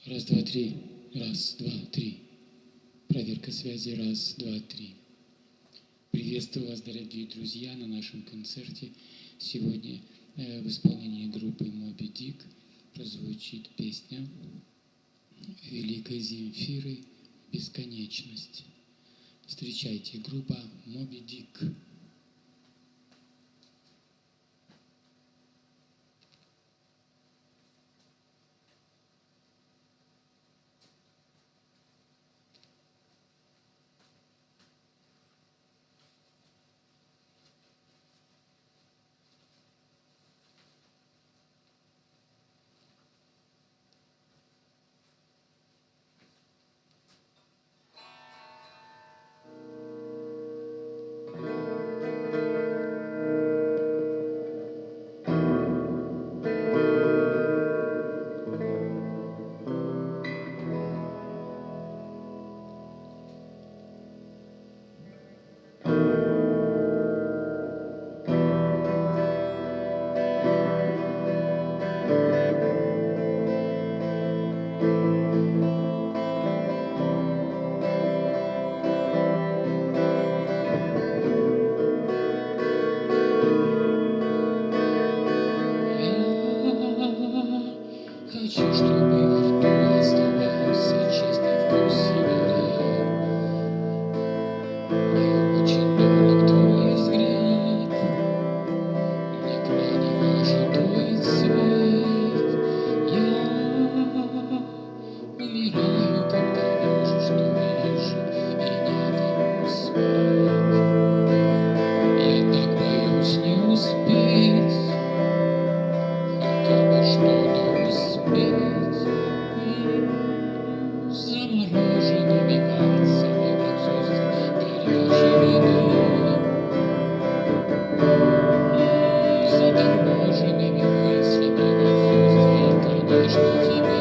Раз, два, три. Раз, два, три. Проверка связи. Раз, два, три. Приветствую вас, дорогие друзья, на нашем концерте. Сегодня в исполнении группы Моби Дик прозвучит песня Великой Земфиры «Бесконечность». Встречайте, группа Моби Дик. Хочу, чтобы во рту оставался чистый вкус сигарет. Мне очень дорог твой взгляд, мне крайне важен твой цвет. Я умираю, когда вижу, что вижу, и нет свет. Я так боюсь не успеть, хотя бы что-то успеть. Замороженными пальцами в отсутствии горячей воды, заторможенными мыслями в отсутствии, конечно, тебя.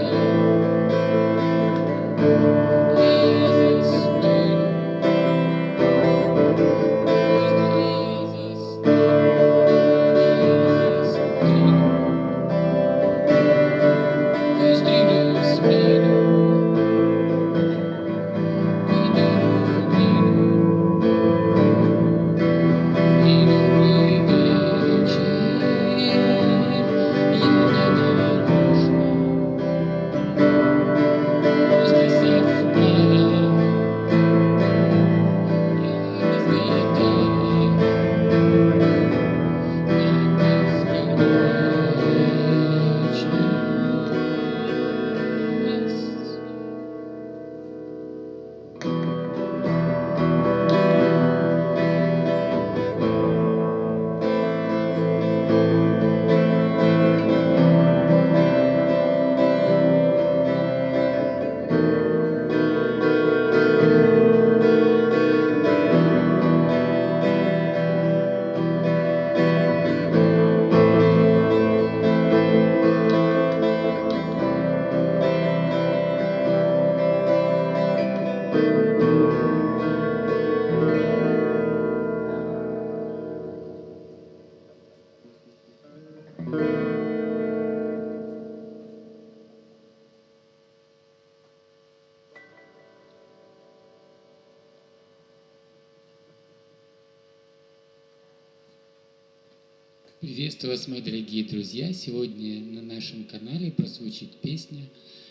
И я застыл, выстрелил в спину. Приветствую вас, мои дорогие друзья! Сегодня на нашем канале прозвучит песня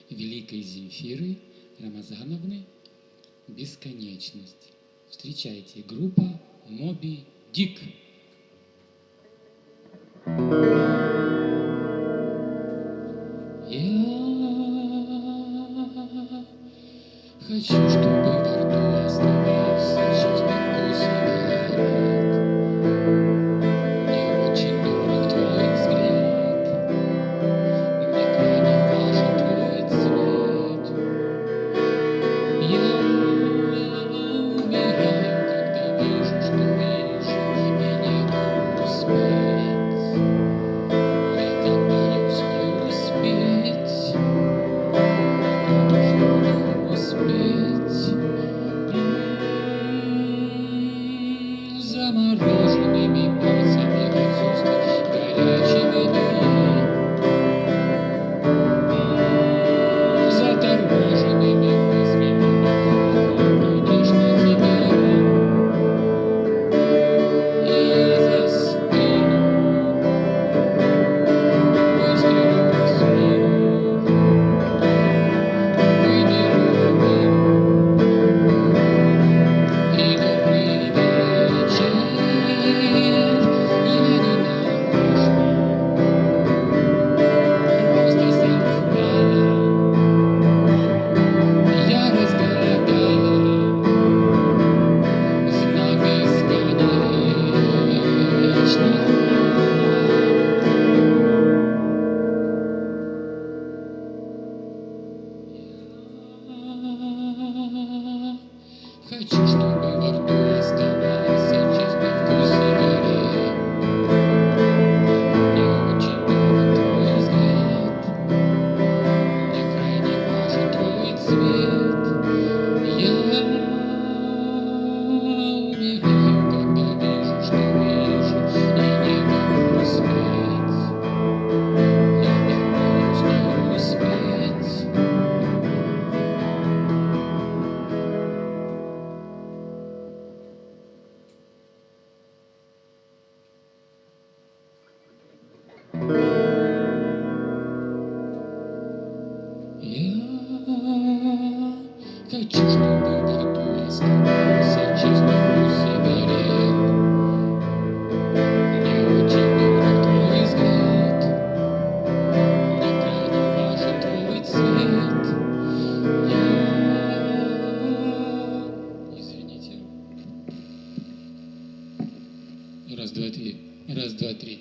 Великой Земфиры Рамазановны «Бесконечность». Встречайте, группа Моби Дик. Я хочу, чтобы во рту оставался чистый вкус сигарет. Мне очень дорог твой взгляд, мне крайне важен твой цвет. Я умираю, когда вижу, что вижу, и не могу успеть. Я так боюсь не успеть, что-то успеть. Хочу, чтобы во рту оставался честный вкус сигарет. Мне очень мил твой взгляд, мне крайне важен твой цвет. Я умираю, когда вижу, что вижу, и не могу успеть. Я боюсь не успеть. Я хочу, чтобы во рту оставался честный вкус сигарет. Мне очень мил твой взгляд, мне крайне важен твой цвет. Извините. Раз, два, три. Раз, два, три.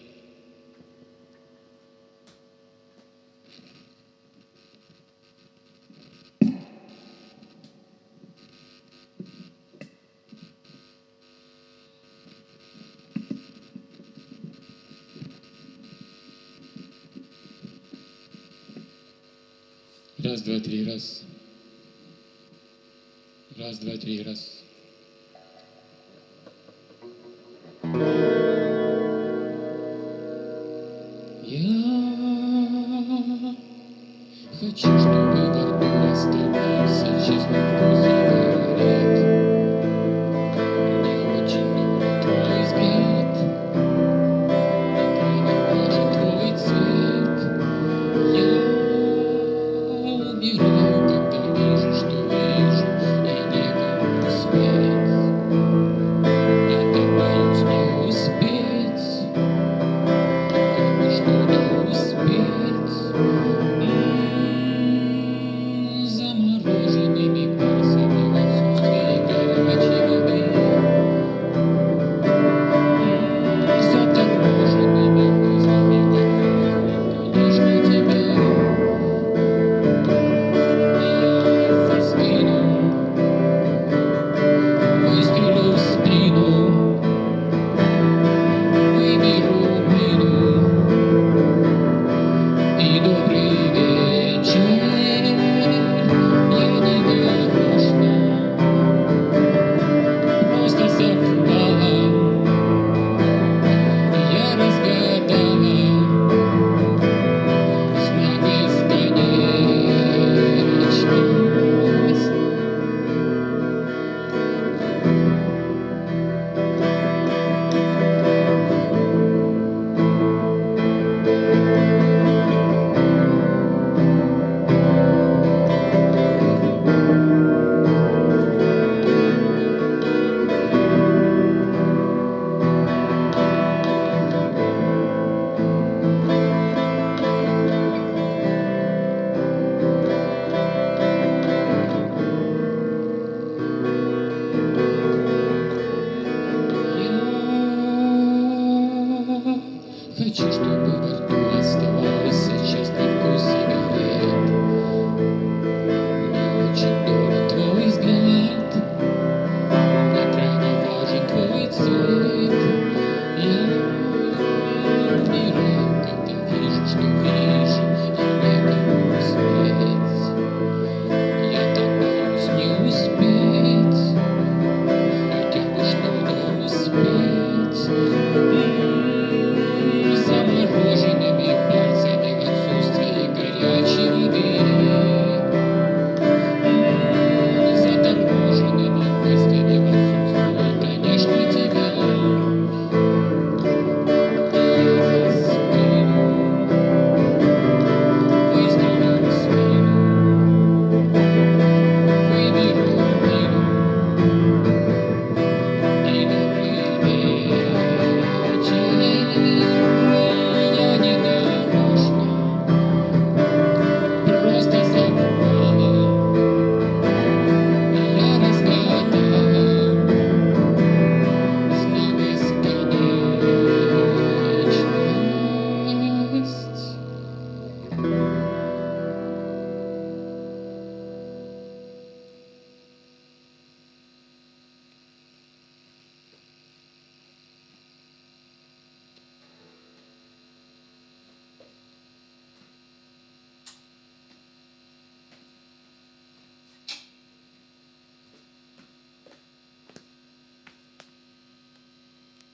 Раз, два, три, раз. Раз, два, три, раз. Я хочу, чтобы во рту оставался честный